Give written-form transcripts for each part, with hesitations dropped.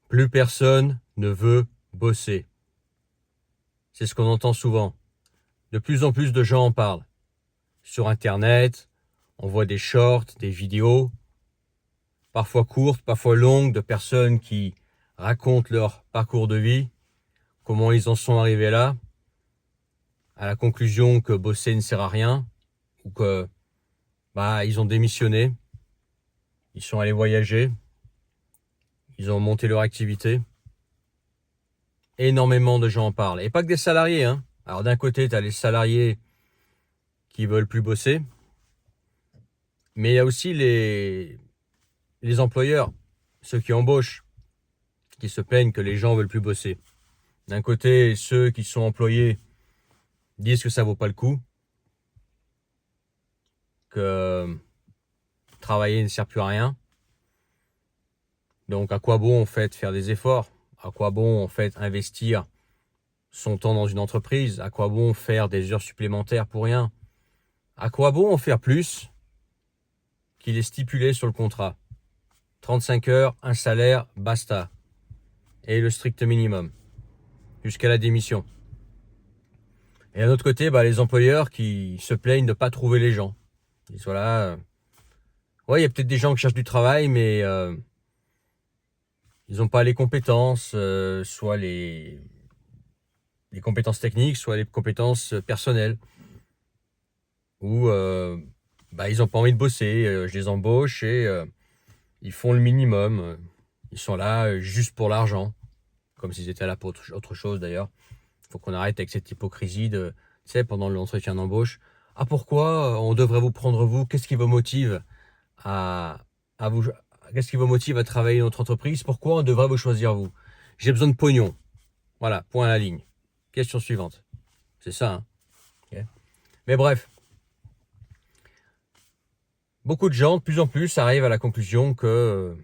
Plus personne ne veut bosser. C'est ce qu'on entend souvent. De plus en plus de gens en parlent. Sur Internet, on voit des shorts, des vidéos, parfois courtes, parfois longues, de personnes qui racontent leur parcours de vie, comment ils en sont arrivés là, à la conclusion que bosser ne sert à rien, ou que ils ont démissionné, ils sont allés voyager, ils ont monté leur activité. Énormément de gens en parlent. Et pas que des salariés, hein. Alors d'un côté, tu as les salariés qui veulent plus bosser, mais il y a aussi les employeurs, ceux qui embauchent, qui se plaignent que les gens veulent plus bosser. D'un côté, ceux qui sont employés disent que ça vaut pas le coup, que travailler ne sert plus à rien. Donc à quoi bon en fait faire des efforts? À quoi bon en fait investir son temps dans une entreprise? À quoi bon faire des heures supplémentaires pour rien? À quoi bon en faire plus qu'il est stipulé sur le contrat? 35 heures, un salaire, basta. Et le strict minimum. Jusqu'à la démission. Et d'un autre côté, les employeurs qui se plaignent de ne pas trouver les gens. Ils sont là. Ouais, il y a peut-être des gens qui cherchent du travail, mais ils n'ont pas les compétences, soit les compétences techniques, soit les compétences personnelles. Ou ils n'ont pas envie de bosser. Je les embauche et ils font le minimum. Ils sont là juste pour l'argent. Comme s'ils étaient là pour autre chose d'ailleurs. Il faut qu'on arrête avec cette hypocrisie de, tu sais, pendant l'entretien d'embauche. Ah, pourquoi on devrait vous prendre vous? Qu'est-ce qui vous motive à vous, qu'est-ce qui vous motive à travailler dans notre entreprise? Pourquoi on devrait vous choisir vous? J'ai besoin de pognon. Voilà, point à la ligne. Question suivante. C'est ça, hein. Okay. Mais bref. Beaucoup de gens, de plus en plus, arrivent à la conclusion que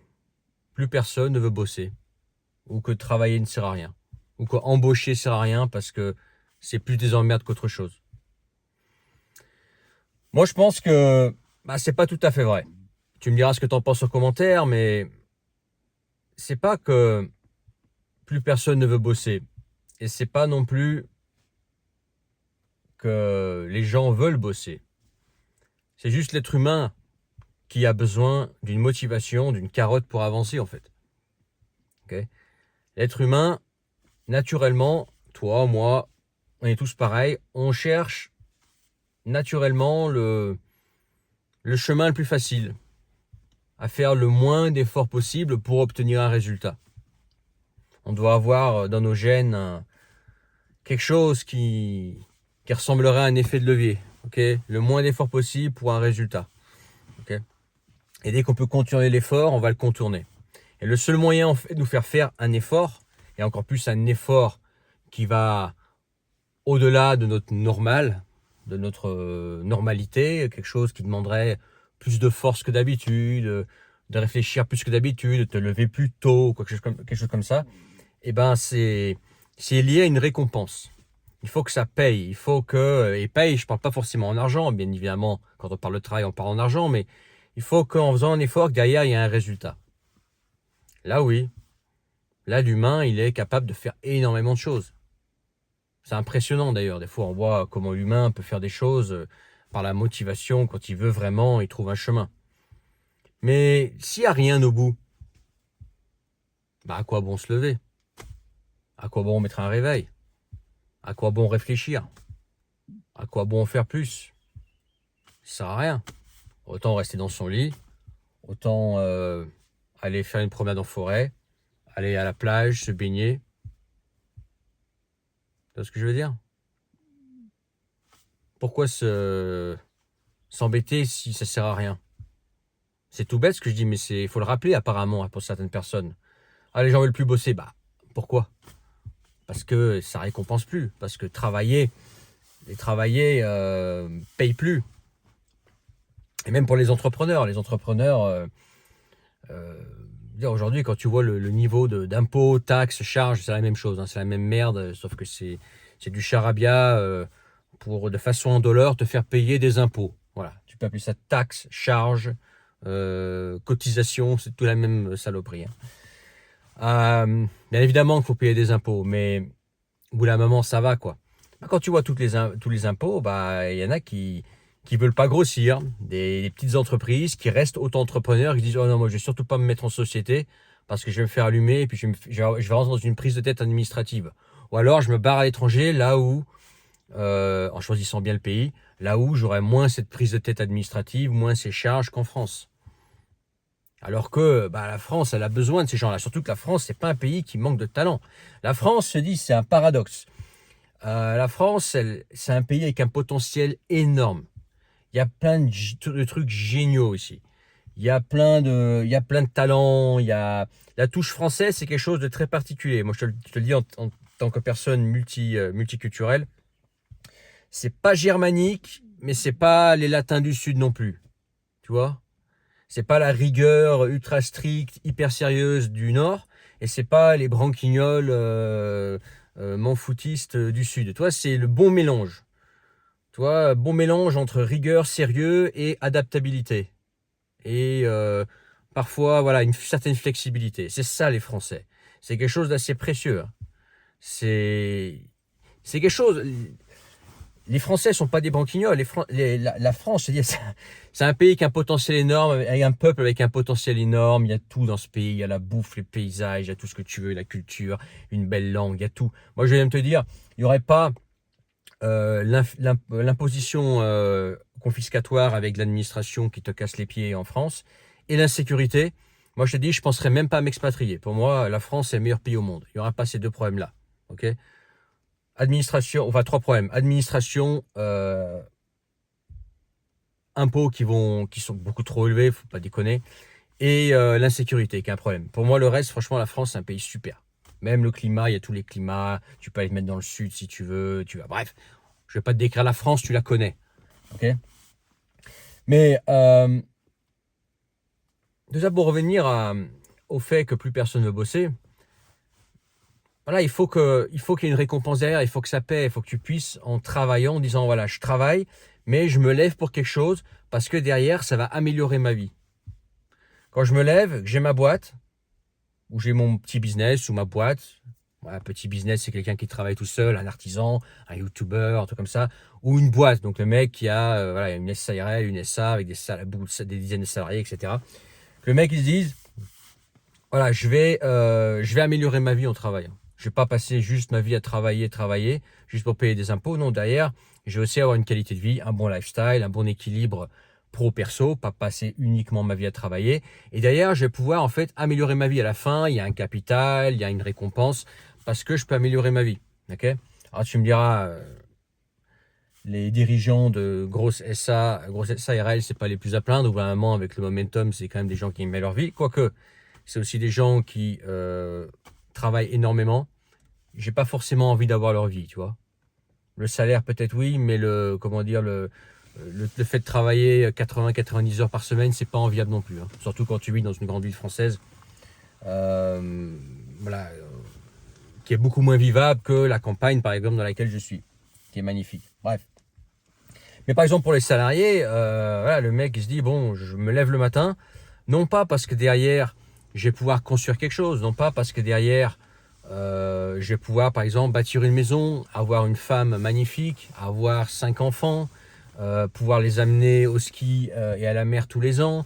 plus personne ne veut bosser. Ou que travailler ne sert à rien. Ou qu'embaucher sert à rien parce que c'est plus des emmerdes qu'autre chose. Moi, je pense que c'est pas tout à fait vrai. Tu me diras ce que tu en penses en commentaire, mais c'est pas que plus personne ne veut bosser. Et c'est pas non plus que les gens veulent bosser. C'est juste l'être humain qui a besoin d'une motivation, d'une carotte pour avancer, en fait. Okay. L'être humain, naturellement, toi, moi, on est tous pareils, on cherche naturellement le chemin le plus facile, à faire le moins d'efforts possible pour obtenir un résultat. On doit avoir dans nos gènes quelque chose qui ressemblerait à un effet de levier. Okay, le moins d'efforts possible pour un résultat. Okay, et dès qu'on peut contourner l'effort, on va le contourner. Et le seul moyen en fait de nous faire un effort, et encore plus un effort qui va au-delà de notre normal, de notre normalité, quelque chose qui demanderait plus de force que d'habitude, de réfléchir plus que d'habitude, de te lever plus tôt, quelque chose comme ça, c'est lié à une récompense. Il faut que ça paye, il faut que, et paye, je ne parle pas forcément en argent, bien évidemment, quand on parle de travail, on parle en argent, mais il faut qu'en faisant un effort, derrière, il y ait un résultat. Là, oui, là, l'humain, il est capable de faire énormément de choses. C'est impressionnant d'ailleurs, des fois on voit comment l'humain peut faire des choses par la motivation, quand il veut vraiment, il trouve un chemin. Mais s'il n'y a rien au bout, à quoi bon se lever? À quoi bon mettre un réveil? À quoi bon réfléchir? À quoi bon en faire plus? Ça sert à rien. Autant rester dans son lit, autant aller faire une promenade en forêt, aller à la plage, se baigner. Tu vois ce que je veux dire? Pourquoi s'embêter si ça sert à rien? C'est tout bête ce que je dis, mais il faut le rappeler apparemment pour certaines personnes. Ah, les gens veulent plus bosser. Pourquoi? Parce que ça récompense plus. Parce que travailler paye plus. Et même pour les entrepreneurs. Aujourd'hui, quand tu vois le niveau d'impôts, taxes, charges, c'est la même chose. Hein, c'est la même merde, sauf que c'est du charabia pour, de façon indolore, te faire payer des impôts. Voilà. Tu peux appeler ça taxes, charges, cotisations, c'est tout la même saloperie. Hein. Bien évidemment qu'il faut payer des impôts, mais au bout d'un moment, ça va, quoi. Quand tu vois tous les impôts, il y en a qui veulent pas grossir, des petites entreprises qui restent auto-entrepreneurs, qui disent oh non, moi je vais surtout pas me mettre en société parce que je vais me faire allumer et puis je vais rentrer dans une prise de tête administrative. Ou alors je me barre à l'étranger, là où, en choisissant bien le pays, là où j'aurai moins cette prise de tête administrative, moins ces charges qu'en France. Alors que la France, elle a besoin de ces gens-là. Surtout que la France, c'est pas un pays qui manque de talent. La France, se dit, c'est un paradoxe. La France, c'est un pays avec un potentiel énorme. Il y a plein de trucs géniaux ici. Il y a plein de talents. La touche française, c'est quelque chose de très particulier. Moi, je te le dis en tant que personne multiculturelle. C'est pas germanique, mais c'est pas les latins du Sud non plus. Tu vois? C'est pas la rigueur ultra stricte, hyper sérieuse du Nord, et c'est pas les branquignoles manfoutistes du Sud. Toi, c'est le bon mélange. Toi, bon mélange entre rigueur, sérieux et adaptabilité. Et parfois, voilà, une certaine flexibilité. C'est ça les Français. C'est quelque chose d'assez précieux. Hein. C'est quelque chose. Les Français ne sont pas des branquignoles. La France, c'est un pays qui a un potentiel énorme, avec un peuple avec un potentiel énorme. Il y a tout dans ce pays. Il y a la bouffe, les paysages, il y a tout ce que tu veux, la culture, une belle langue, il y a tout. Moi, je vais même te dire, il n'y aurait pas l'imposition confiscatoire avec l'administration qui te casse les pieds en France et l'insécurité. Moi, je te dis, je ne penserais même pas à m'expatrier. Pour moi, la France, c'est le meilleur pays au monde. Il n'y aura pas ces deux problèmes-là. Ok ? Administration, enfin 3 problèmes. Administration, impôts qui sont beaucoup trop élevés, faut pas déconner, et l'insécurité qui est un problème. Pour moi, le reste, franchement, la France, c'est un pays super. Même le climat, il y a tous les climats. Tu peux aller te mettre dans le sud si tu veux. Bref, je vais pas te décrire la France, tu la connais. Ok. Mais déjà pour revenir au fait que plus personne ne veut bosser. Voilà, il faut qu'il y ait une récompense derrière, il faut que ça paie, il faut que tu puisses, en travaillant, en disant, voilà, je travaille, mais je me lève pour quelque chose, parce que derrière, ça va améliorer ma vie. Quand je me lève, j'ai ma boîte, ou j'ai mon petit business, ou ma boîte. Voilà, petit business, c'est quelqu'un qui travaille tout seul, un artisan, un YouTuber, un truc comme ça, ou une boîte, donc le mec qui a voilà, une SARL, une SA, avec des dizaines de salariés, etc. Le mec, il se dise, voilà, je vais améliorer ma vie en travaillant. Je vais pas passer juste ma vie à travailler, juste pour payer des impôts. Non, derrière, je vais aussi avoir une qualité de vie, un bon lifestyle, un bon équilibre pro-perso, pas passer uniquement ma vie à travailler. Et derrière, je vais pouvoir en fait améliorer ma vie à la fin. Il y a un capital, il y a une récompense, parce que je peux améliorer ma vie. Ok ? Alors tu me diras, les dirigeants de grosses SARL, c'est pas les plus à plaindre. Ou vraiment, avec le momentum, c'est quand même des gens qui aiment leur vie. Quoique, c'est aussi des gens qui travaillent énormément. J'ai pas forcément envie d'avoir leur vie, tu vois. Le salaire peut-être oui, mais le fait de travailler 80-90 heures par semaine, c'est pas enviable non plus. Hein. Surtout quand tu vis dans une grande ville française, voilà, qui est beaucoup moins vivable que la campagne, par exemple, dans laquelle je suis, qui est magnifique. Bref. Mais par exemple pour les salariés, voilà, le mec il se dit bon, je me lève le matin, non pas parce que derrière je vais pouvoir construire quelque chose, non pas parce que derrière je vais pouvoir par exemple bâtir une maison, avoir une femme magnifique, avoir 5 enfants, pouvoir les amener au ski et à la mer tous les ans,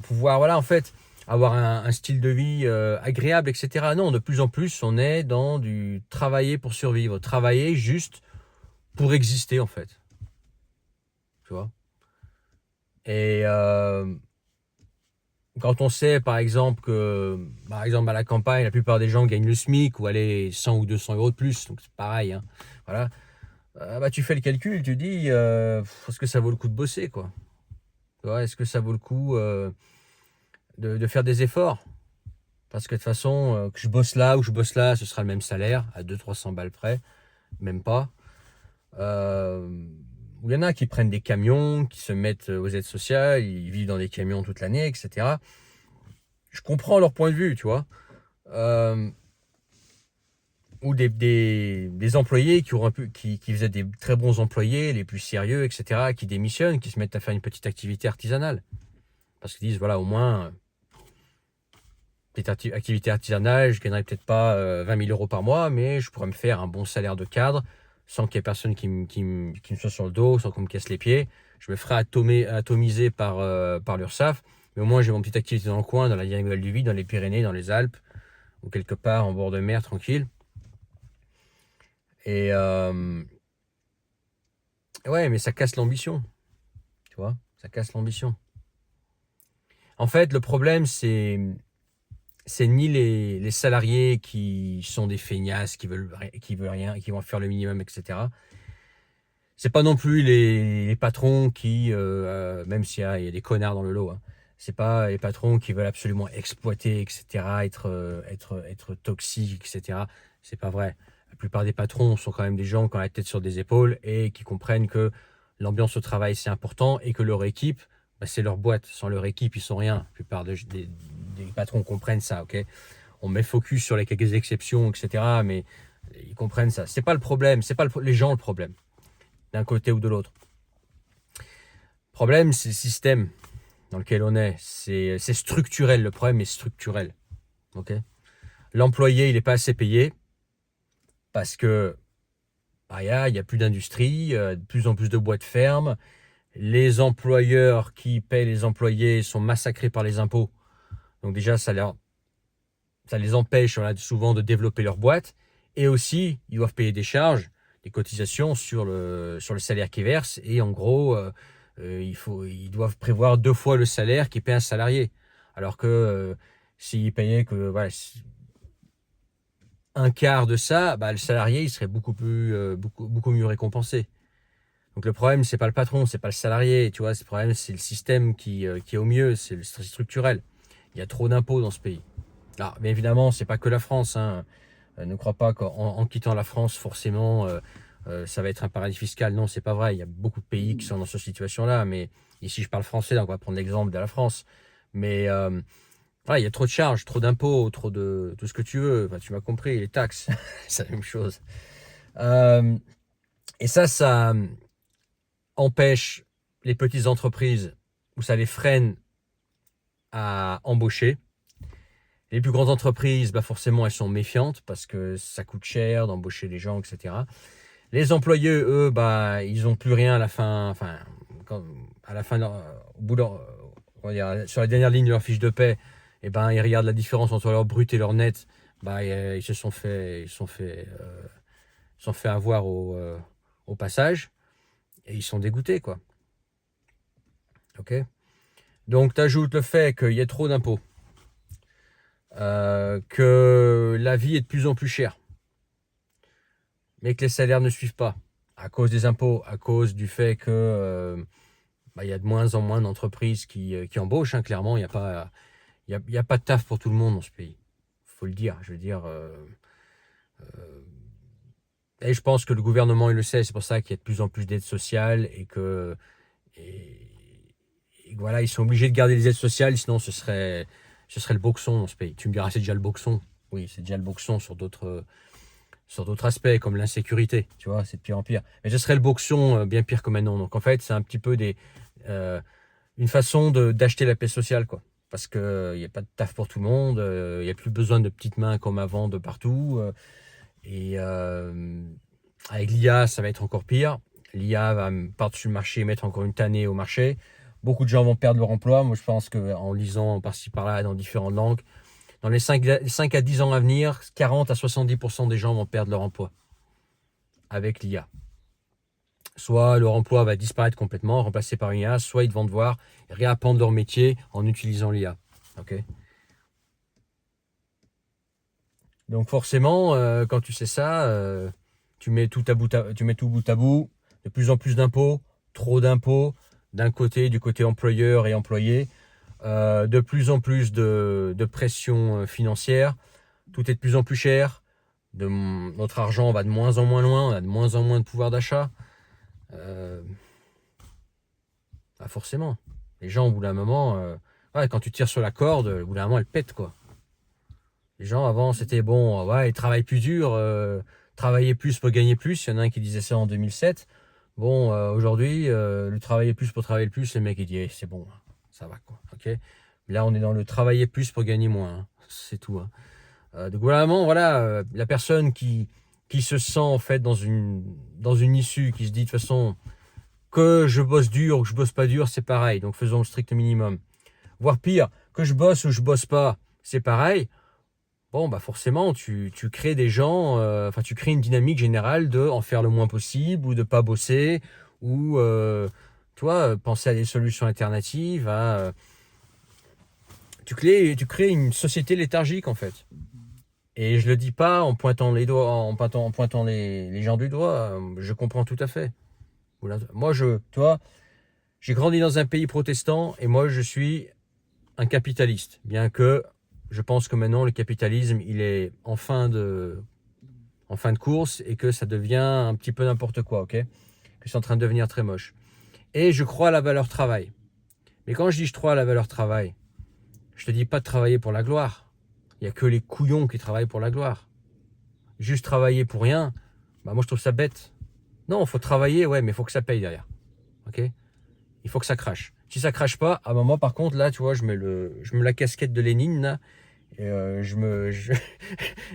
pouvoir voilà en fait avoir un style de vie agréable, etc. Non, de plus en plus on est dans du travailler pour survivre, travailler juste pour exister en fait. Tu vois. Et quand on sait par exemple que par exemple à la campagne la plupart des gens gagnent le SMIC ou aller 100 ou 200 euros de plus, donc c'est pareil hein, voilà, tu fais le calcul, tu dis est-ce que ça vaut le coup de bosser quoi, tu vois, est-ce que ça vaut le coup de faire des efforts, parce que de toute façon que je bosse là ou je bosse là, ce sera le même salaire à 200-300 balles près, même pas. Où il y en a qui prennent des camions, qui se mettent aux aides sociales, ils vivent dans des camions toute l'année, etc. Je comprends leur point de vue, tu vois. Ou des employés qui faisaient des très bons employés, les plus sérieux, etc., qui démissionnent, qui se mettent à faire une petite activité artisanale. Parce qu'ils disent, voilà, au moins, petite activité artisanale, je gagnerai peut-être pas 20 000 € par mois, mais je pourrais me faire un bon salaire de cadre sans qu'il y ait personne qui me soit sur le dos, sans qu'on me casse les pieds. Je me ferai atomiser par l'URSSAF, mais au moins j'ai mon petite activité dans le coin, dans la Diagonale du Vide, dans les Pyrénées, dans les Alpes, ou quelque part en bord de mer, tranquille. Et ouais, mais ça casse l'ambition, tu vois, ça casse l'ambition. En fait, le problème, c'est ni les salariés qui sont des feignasses, qui veulent rien, qui vont faire le minimum, etc. C'est pas non plus les patrons qui, même s'il y a des connards dans le lot, hein, c'est pas les patrons qui veulent absolument exploiter, etc., être toxiques, etc. C'est pas vrai. La plupart des patrons sont quand même des gens qui ont la tête sur des épaules et qui comprennent que l'ambiance au travail, c'est important et que leur équipe, bah, c'est leur boîte. Sans leur équipe, ils sont rien. La plupart des patrons comprennent ça, ok. On met focus sur les quelques exceptions, etc., mais ils comprennent ça. C'est pas le problème, c'est pas les gens le problème, d'un côté ou de l'autre. Le problème, c'est le système dans lequel on est. C'est structurel, le problème est structurel. Okay, l'employé, il n'est pas assez payé parce que bah, y a plus d'industrie, de plus en plus de boîtes ferment. Les employeurs qui payent les employés sont massacrés par les impôts. Donc déjà, ça les empêche souvent de développer leur boîte. Et aussi, ils doivent payer des charges, des cotisations sur le salaire qu'ils versent. Et en gros, ils doivent prévoir 2 fois le salaire qu'ils paient un salarié. Alors que s'ils payaient que voilà, un quart de ça, bah, le salarié il serait beaucoup mieux récompensé. Donc le problème, c'est pas le patron, c'est pas le salarié, tu vois. Le problème, c'est le système qui est au mieux, c'est structurel. Il y a trop d'impôts dans ce pays. Alors, bien évidemment, c'est pas que la France, hein. Ne crois pas qu'en quittant la France, forcément, ça va être un paradis fiscal. Non, c'est pas vrai. Il y a beaucoup de pays qui sont dans cette situation-là. Mais ici, je parle français, donc on va prendre l'exemple de la France. Mais voilà, il y a trop de charges, trop d'impôts, trop de tout ce que tu veux. Enfin, tu m'as compris, les taxes, c'est la même chose. Et ça empêche les petites entreprises, ou ça les freine à embaucher. Les plus grandes entreprises, bah forcément, elles sont méfiantes parce que ça coûte cher d'embaucher les gens, etc. Les employés, eux, bah, ils n'ont plus rien à la fin. Enfin, à la fin, au bout de on va dire, sur la dernière ligne de leur fiche de paie, et ben, ils regardent la différence entre leur brut et leur net. Bah, ils se sont fait avoir au passage et ils sont dégoûtés, quoi. Ok. Donc, tu ajoutes le fait qu'il y ait trop d'impôts. Que la vie est de plus en plus chère, mais que les salaires ne suivent pas, à cause des impôts, à cause du fait que y a de moins en moins d'entreprises qui embauchent, hein, clairement, il n'y a pas de taf pour tout le monde dans ce pays. Faut le dire, je veux dire. Et je pense que le gouvernement, il le sait, c'est pour ça qu'il y a de plus en plus d'aides sociales et que voilà, ils sont obligés de garder les aides sociales, sinon ce serait le boxon dans ce pays. Tu me diras, c'est déjà le boxon. Oui, c'est déjà le boxon sur d'autres aspects, comme l'insécurité, tu vois, c'est de pire en pire. Mais ce serait le boxon bien pire que maintenant. Donc en fait, c'est un petit peu une façon d'acheter la paix sociale, quoi. Parce qu'il n'y a pas de taf pour tout le monde, il n'y a plus besoin de petites mains comme avant de partout. Et avec l'IA, ça va être encore pire. L'IA va par-dessus le marché mettre encore une tannée au marché. Beaucoup de gens vont perdre leur emploi. Moi, je pense qu'en lisant par-ci par-là dans différentes langues, dans les 5 à 10 ans à venir, 40 à 70% des gens vont perdre leur emploi avec l'IA. Soit leur emploi va disparaître complètement, remplacé par une IA, soit ils vont devoir réapprendre leur métier en utilisant l'IA. Okay. Donc forcément, quand tu sais ça, tu mets tout bout à bout, de plus en plus d'impôts, trop d'impôts, d'un côté, du côté employeur et employé, de plus en plus de pression financière, tout est de plus en plus cher, notre argent va de moins en moins loin, on a de moins en moins de pouvoir d'achat. Bah forcément, les gens au bout d'un moment, ouais, quand tu tires sur la corde, au bout d'un moment elle pète, quoi. Les gens avant c'était bon, ouais, ils travaillent plus dur, travailler plus pour gagner plus. Il y en a un qui disait ça en 2007. Bon, aujourd'hui, le travailler plus pour travailler plus, le mec il dit c'est bon, ça va, quoi. Ok. Là on est dans le travailler plus pour gagner moins, hein. c'est tout. Hein. Donc vraiment, voilà, la personne qui se sent en fait dans une issue, qui se dit de toute façon que je bosse dur ou que je bosse pas dur, c'est pareil. Donc faisons le strict minimum. Voire pire, que je bosse ou je bosse pas, c'est pareil. Bon, bah forcément, tu crées des gens, enfin tu crées une dynamique générale de en faire le moins possible ou de pas bosser ou toi penser à des solutions alternatives. Tu crées une société léthargique en fait. Et je le dis pas en pointant les doigts, en pointant les gens du doigt. Je comprends tout à fait. Moi, tu vois, j'ai grandi dans un pays protestant et moi, je suis un capitaliste. Bien que je pense que maintenant, le capitalisme, il est en fin de course et que ça devient un petit peu n'importe quoi, ok? Que c'est en train de devenir très moche. Et je crois à la valeur travail. Mais quand je dis je crois à la valeur travail, je te dis pas de travailler pour la gloire. Il n'y a que les couillons qui travaillent pour la gloire. Juste travailler pour rien, bah moi je trouve ça bête. Non, il faut travailler, ouais, mais il faut que ça paye derrière. Ok? Il faut que ça crache. Si ça crache pas, à un moment par contre, là, tu vois, je mets la casquette de Lénine, là, et je,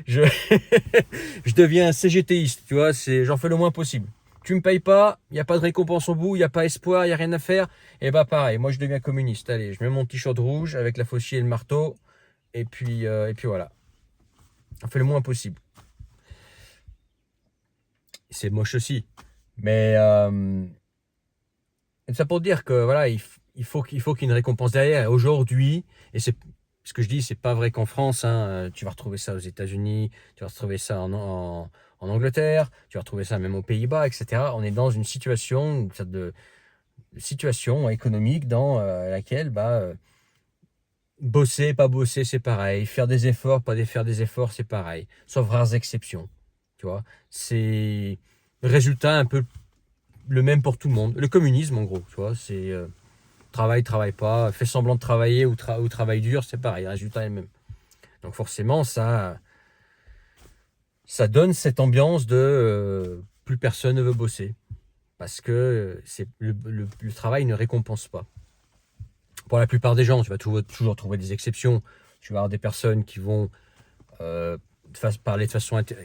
je deviens un CGTiste, tu vois, j'en fais le moins possible. Tu me payes pas, il n'y a pas de récompense au bout, il n'y a pas espoir, il n'y a rien à faire, et bah pareil, moi je deviens communiste. Allez, je mets mon t-shirt rouge avec la faucille et le marteau, et puis voilà. On fait le moins possible. C'est moche aussi. Mais ça pour dire que voilà, il faut qu'il y ait une récompense derrière. Aujourd'hui, et c'est ce que je dis, c'est pas vrai qu'en France, hein, tu vas retrouver ça aux États-Unis, tu vas retrouver ça en Angleterre, tu vas retrouver ça même aux Pays-Bas, etc. On est dans une situation, situation économique dans laquelle bosser, pas bosser, c'est pareil. Faire des efforts, pas faire des efforts, c'est pareil. Sauf rares exceptions. Tu vois, c'est le résultat un peu le même pour tout le monde. Le communisme, en gros, tu vois, c'est travaille pas, fais semblant de travailler ou travaille dur, c'est pareil, le résultat est le même. Donc forcément, ça donne cette ambiance de plus personne ne veut bosser parce que le travail ne récompense pas. Pour la plupart des gens, tu vas toujours trouver des exceptions. Tu vas avoir des personnes qui vont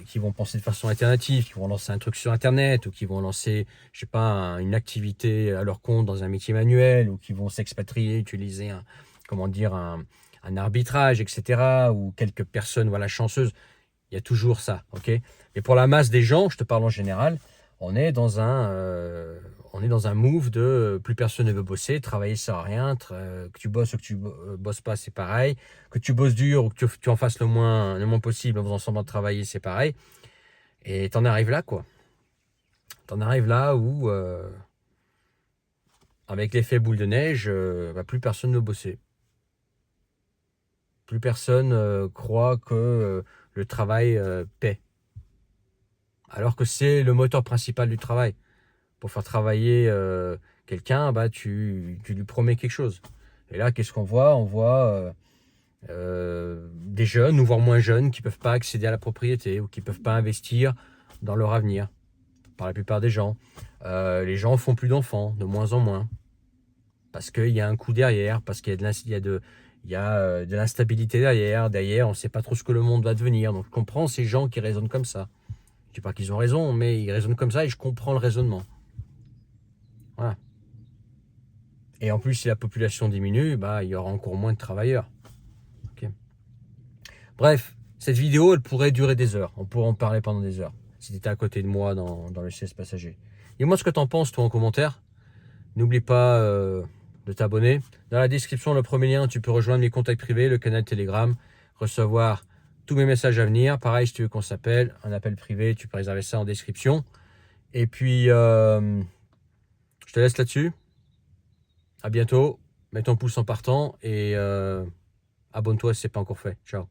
qui vont penser de façon alternative, qui vont lancer un truc sur Internet ou qui vont lancer, je sais pas, une activité à leur compte dans un métier manuel ou qui vont s'expatrier, utiliser un arbitrage, etc. Ou quelques personnes, voilà, chanceuses. Il y a toujours ça, ok? Mais pour la masse des gens, je te parle en général, on est dans un move de plus personne ne veut bosser, travailler ça sert à rien, que tu bosses ou que tu bosses pas, c'est pareil, que tu bosses dur ou que tu en fasses le moins possible en faisant semblant de travailler, c'est pareil. Et t'en arrives là, quoi. T'en arrives là où, avec l'effet boule de neige, plus personne ne veut bosser. Plus personne croit que le travail paie. Alors que c'est le moteur principal du travail. Pour faire travailler quelqu'un, tu lui promets quelque chose. Et là, qu'est-ce qu'on voit? On voit des jeunes, ou voire moins jeunes, qui ne peuvent pas accéder à la propriété ou qui ne peuvent pas investir dans leur avenir, par la plupart des gens. Les gens font plus d'enfants, de moins en moins, parce qu'il y a un coût derrière, parce qu'il y a de l'instabilité derrière. Derrière, on ne sait pas trop ce que le monde va devenir. Donc je comprends ces gens qui raisonnent comme ça. Je ne dis pas qu'ils ont raison, mais ils raisonnent comme ça et je comprends le raisonnement. Voilà. Et en plus, si la population diminue, il y aura encore moins de travailleurs. Okay. Bref, cette vidéo, elle pourrait durer des heures. On pourrait en parler pendant des heures. Si tu étais à côté de moi dans le siège passager. Dis-moi ce que tu en penses, toi, en commentaire. N'oublie pas de t'abonner. Dans la description, le premier lien, tu peux rejoindre mes contacts privés, le canal Telegram, recevoir tous mes messages à venir. Pareil, si tu veux qu'on s'appelle, un appel privé, tu peux réserver ça en description. Et puis, je te laisse là-dessus. À bientôt. Mets ton pouce en partant et abonne-toi si ce n'est pas encore fait. Ciao.